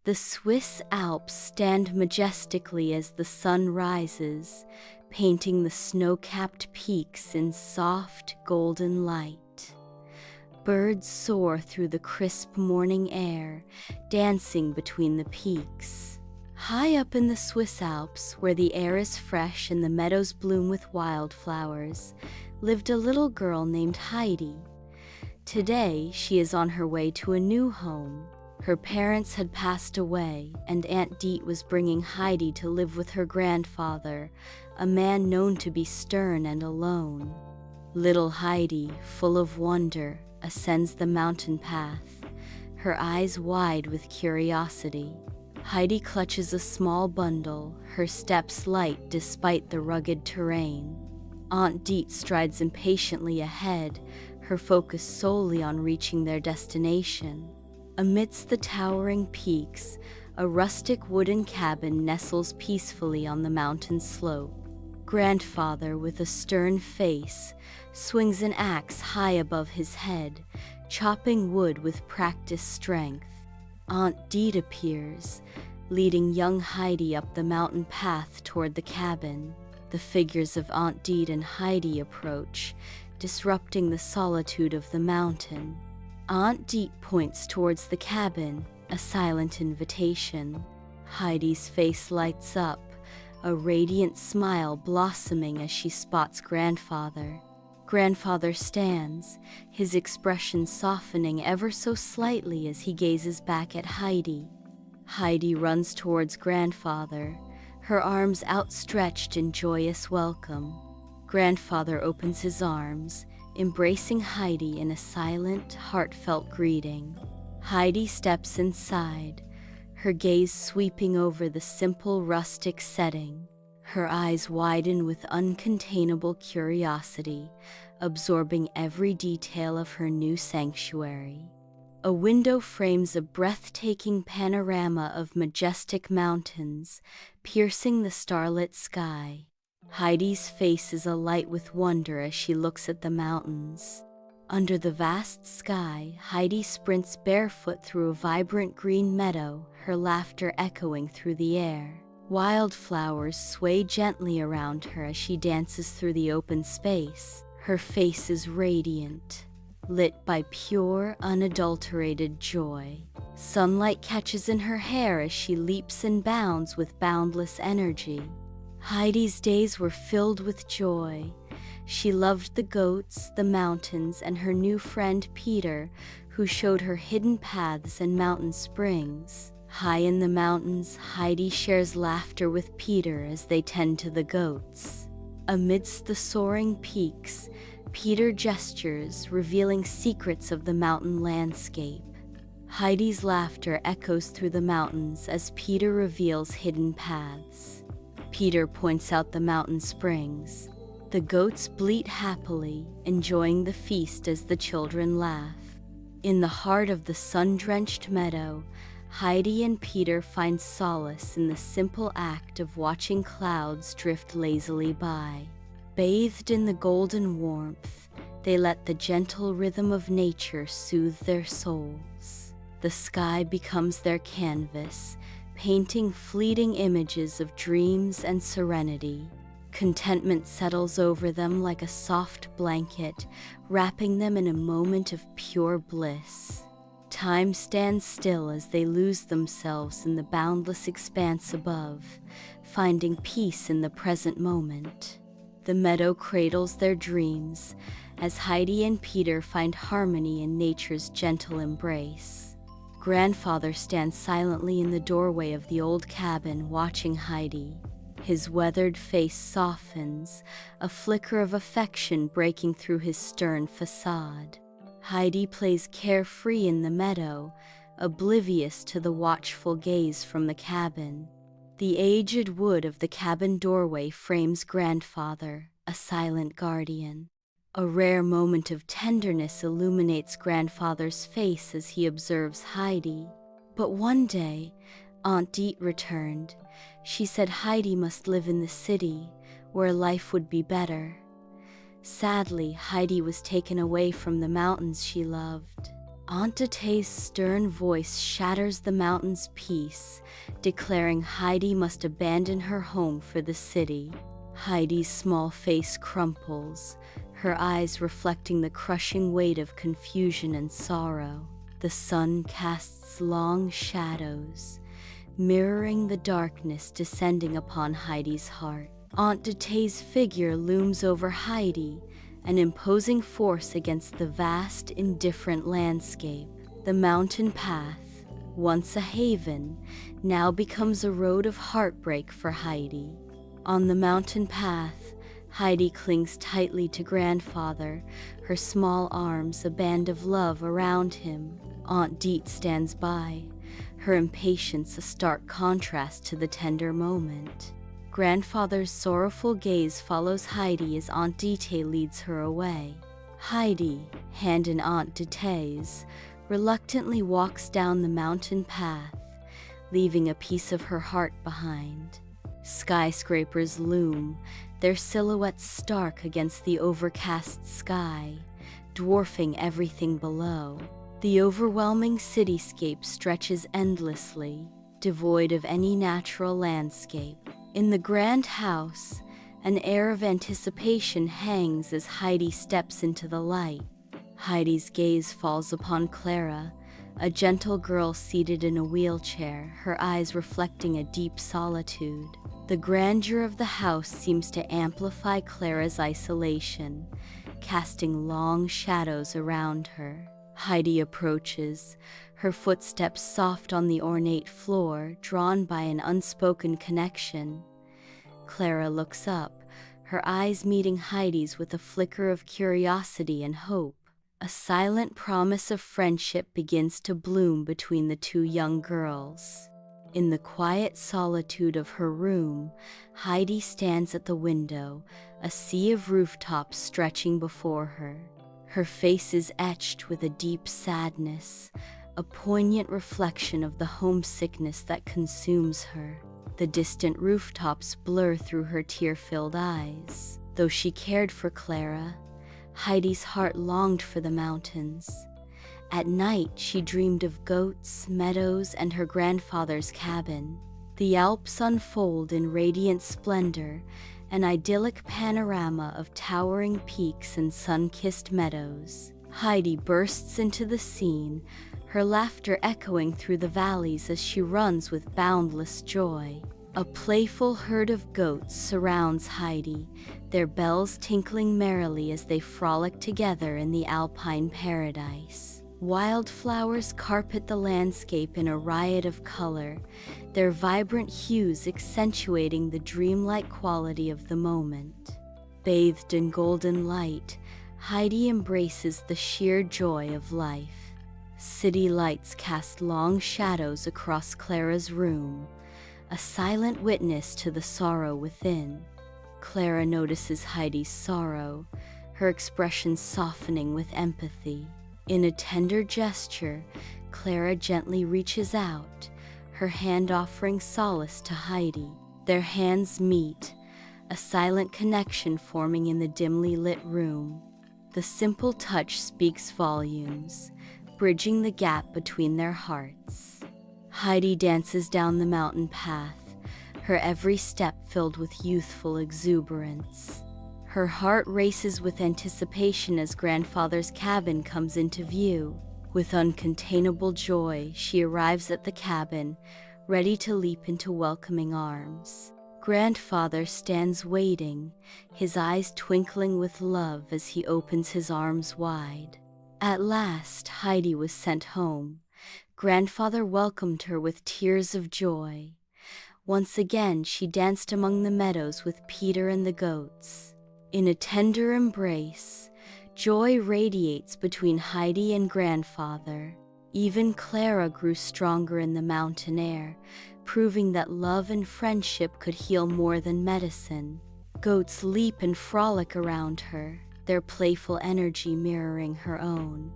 The Swiss Alps stand majestically as the sun rises, painting the snow-capped peaks in soft, golden light. Birds soar through the crisp morning air, dancing between the peaks. High up in the Swiss Alps, where the air is fresh and the meadows bloom with wildflowers, lived a little girl named Heidi. Today, she is on her way to a new home. Her parents had passed away, and Aunt Deet was bringing Heidi to live with her grandfather, a man known to be stern and alone. Little Heidi, full of wonder, ascends the mountain path, her eyes wide with curiosity. Heidi clutches a small bundle, her steps light despite the rugged terrain. Aunt Deet strides impatiently ahead, her focus solely on reaching their destination. Amidst the towering peaks, a rustic wooden cabin nestles peacefully on the mountain slope. Grandfather, with a stern face, swings an axe high above his head, chopping wood with practiced strength. Aunt Deet appears, leading young Heidi up the mountain path toward the cabin. The figures of Aunt Deet and Heidi approach, disrupting the solitude of the mountain. Aunt Deet points towards the cabin, a silent invitation. Heidi's face lights up, a radiant smile blossoming as she spots Grandfather. Grandfather stands, his expression softening ever so slightly as he gazes back at Heidi. Heidi runs towards Grandfather, her arms outstretched in joyous welcome. Grandfather opens his arms, embracing Heidi in a silent, heartfelt greeting. Heidi steps inside, her gaze sweeping over the simple, rustic setting. Her eyes widen with uncontainable curiosity, absorbing every detail of her new sanctuary. A window frames a breathtaking panorama of majestic mountains, piercing the starlit sky. Heidi's face is alight with wonder as she looks at the mountains. Under the vast sky, Heidi sprints barefoot through a vibrant green meadow, her laughter echoing through the air. Wildflowers sway gently around her as she dances through the open space. Her face is radiant, lit by pure, unadulterated joy. Sunlight catches in her hair as she leaps and bounds with boundless energy. Heidi's days were filled with joy. She loved the goats, the mountains, and her new friend Peter, who showed her hidden paths and mountain springs. High in the mountains, Heidi shares laughter with Peter as they tend to the goats. Amidst the soaring peaks, Peter gestures, revealing secrets of the mountain landscape. Heidi's laughter echoes through the mountains as Peter reveals hidden paths. Peter points out the mountain springs. The goats bleat happily, enjoying the feast as the children laugh. In the heart of the sun-drenched meadow, Heidi and Peter find solace in the simple act of watching clouds drift lazily by. Bathed in the golden warmth, they let the gentle rhythm of nature soothe their souls. The sky becomes their canvas, painting fleeting images of dreams and serenity. Contentment settles over them like a soft blanket, wrapping them in a moment of pure bliss. Time stands still as they lose themselves in the boundless expanse above, finding peace in the present moment. The meadow cradles their dreams, as Heidi and Peter find harmony in nature's gentle embrace. Grandfather stands silently in the doorway of the old cabin, watching Heidi. His weathered face softens, a flicker of affection breaking through his stern facade. Heidi plays carefree in the meadow, oblivious to the watchful gaze from the cabin. The aged wood of the cabin doorway frames Grandfather, a silent guardian. A rare moment of tenderness illuminates Grandfather's face as he observes Heidi. But one day, Aunt Deet returned. She said Heidi must live in the city, where life would be better. Sadly, Heidi was taken away from the mountains she loved. Aunt Date's stern voice shatters the mountain's peace, declaring Heidi must abandon her home for the city. Heidi's small face crumples, her eyes reflecting the crushing weight of confusion and sorrow. The sun casts long shadows, mirroring the darkness descending upon Heidi's heart. Aunt Date's figure looms over Heidi, an imposing force against the vast, indifferent landscape. The mountain path, once a haven, now becomes a road of heartbreak for Heidi. On the mountain path, Heidi clings tightly to grandfather, her small arms a band of love around him. Aunt Deet stands by, her impatience a stark contrast to the tender moment. Grandfather's sorrowful gaze follows Heidi as Aunt Dete leads her away. Heidi, hand in Aunt Date's, reluctantly walks down the mountain path, leaving a piece of her heart behind. Skyscrapers loom, their silhouettes stark against the overcast sky, dwarfing everything below. The overwhelming cityscape stretches endlessly, devoid of any natural landscape. In the grand house, an air of anticipation hangs as Heidi steps into the light. Heidi's gaze falls upon Clara, a gentle girl seated in a wheelchair, her eyes reflecting a deep solitude. The grandeur of the house seems to amplify Clara's isolation, casting long shadows around her. Heidi approaches, her footsteps soft on the ornate floor, drawn by an unspoken connection. Clara looks up, her eyes meeting Heidi's with a flicker of curiosity and hope. A silent promise of friendship begins to bloom between the two young girls. In the quiet solitude of her room, Heidi stands at the window, a sea of rooftops stretching before her. Her face is etched with a deep sadness, a poignant reflection of the homesickness that consumes her. The distant rooftops blur through her tear-filled eyes. Though she cared for Clara, Heidi's heart longed for the mountains. At night, she dreamed of goats, meadows, and her grandfather's cabin. The Alps unfold in radiant splendor, an idyllic panorama of towering peaks and sun-kissed meadows. Heidi bursts into the scene, her laughter echoing through the valleys as she runs with boundless joy. A playful herd of goats surrounds Heidi, their bells tinkling merrily as they frolic together in the Alpine paradise. Wildflowers carpet the landscape in a riot of color, their vibrant hues accentuating the dreamlike quality of the moment. Bathed in golden light, Heidi embraces the sheer joy of life. City lights cast long shadows across Clara's room, a silent witness to the sorrow within. Clara notices Heidi's sorrow, her expression softening with empathy. In a tender gesture, Clara gently reaches out, her hand offering solace to Heidi. Their hands meet, a silent connection forming in the dimly lit room. The simple touch speaks volumes, bridging the gap between their hearts. Heidi dances down the mountain path, her every step filled with youthful exuberance. Her heart races with anticipation as grandfather's cabin comes into view. With uncontainable joy, she arrives at the cabin, ready to leap into welcoming arms. Grandfather stands waiting, his eyes twinkling with love as he opens his arms wide. At last, Heidi was sent home. Grandfather welcomed her with tears of joy. Once again, she danced among the meadows with Peter and the goats. In a tender embrace, joy radiates between Heidi and grandfather. Even Clara grew stronger in the mountain air, proving that love and friendship could heal more than medicine. Goats leap and frolic around her, their playful energy mirroring her own.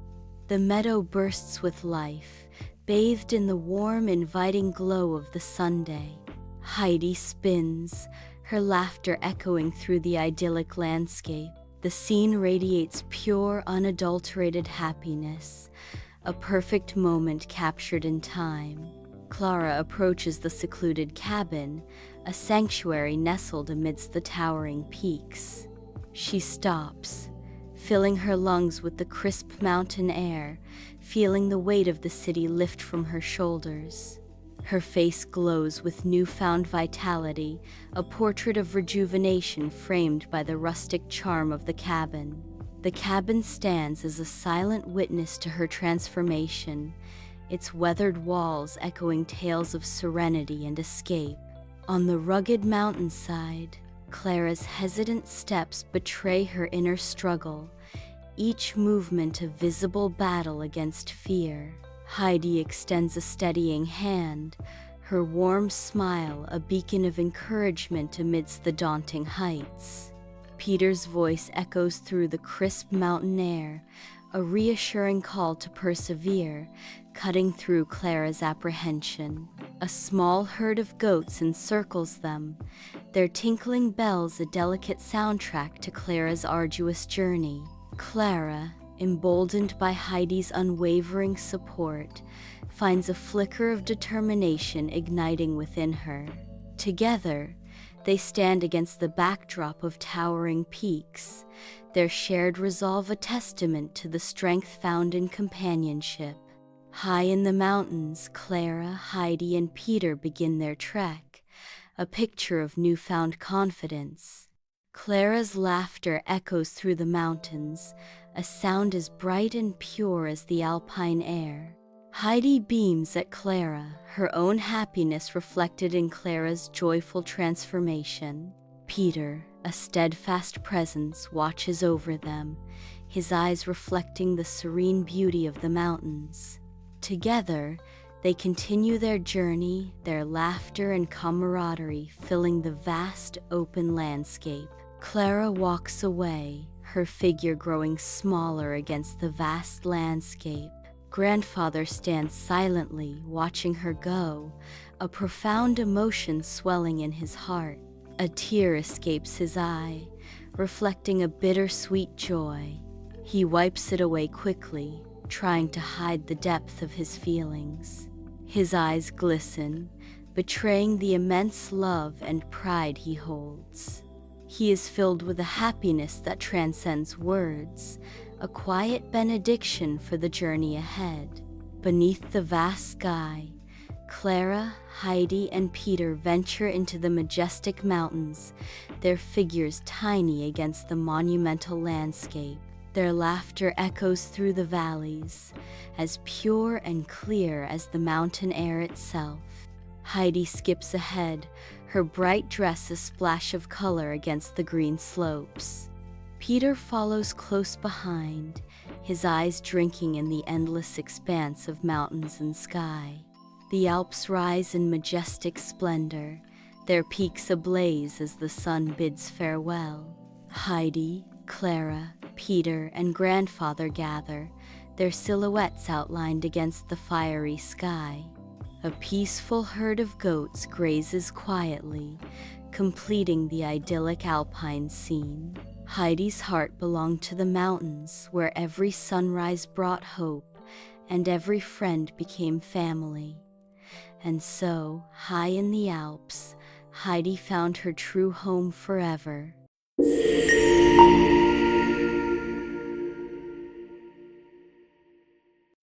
The meadow bursts with life, bathed in the warm, inviting glow of the Sunday. Heidi spins, her laughter echoing through the idyllic landscape. The scene radiates pure, unadulterated happiness, a perfect moment captured in time. Clara approaches the secluded cabin, a sanctuary nestled amidst the towering peaks. She stops, filling her lungs with the crisp mountain air, feeling the weight of the city lift from her shoulders. Her face glows with newfound vitality, a portrait of rejuvenation framed by the rustic charm of the cabin. The cabin stands as a silent witness to her transformation, its weathered walls echoing tales of serenity and escape. On the rugged mountainside, Clara's hesitant steps betray her inner struggle, each movement a visible battle against fear. Heidi extends a steadying hand, her warm smile a beacon of encouragement amidst the daunting heights. Peter's voice echoes through the crisp mountain air, a reassuring call to persevere, cutting through Clara's apprehension. A small herd of goats encircles them, their tinkling bells a delicate soundtrack to Clara's arduous journey. Clara, emboldened by Heidi's unwavering support, finds a flicker of determination igniting within her. Together, they stand against the backdrop of towering peaks, their shared resolve a testament to the strength found in companionship. High in the mountains, Clara, Heidi, and Peter begin their trek, a picture of newfound confidence. Clara's laughter echoes through the mountains, a sound as bright and pure as the Alpine air. Heidi beams at Clara, her own happiness reflected in Clara's joyful transformation. Peter, a steadfast presence, watches over them, his eyes reflecting the serene beauty of the mountains. Together, they continue their journey, their laughter and camaraderie filling the vast open landscape. Clara walks away, her figure growing smaller against the vast landscape. Grandfather stands silently, watching her go, a profound emotion swelling in his heart. A tear escapes his eye, reflecting a bittersweet joy. He wipes it away quickly, trying to hide the depth of his feelings. His eyes glisten, betraying the immense love and pride he holds. He is filled with a happiness that transcends words, a quiet benediction for the journey ahead. Beneath the vast sky, Clara, Heidi, and Peter venture into the majestic mountains, their figures tiny against the monumental landscape. Their laughter echoes through the valleys, as pure and clear as the mountain air itself. Heidi skips ahead, her bright dress a splash of color against the green slopes. Peter follows close behind, his eyes drinking in the endless expanse of mountains and sky. The Alps rise in majestic splendor, their peaks ablaze as the sun bids farewell. Heidi, Clara, Peter, and Grandfather gather, their silhouettes outlined against the fiery sky. A peaceful herd of goats grazes quietly, completing the idyllic Alpine scene. Heidi's heart belonged to the mountains, where every sunrise brought hope, and every friend became family. And so, high in the Alps, Heidi found her true home forever.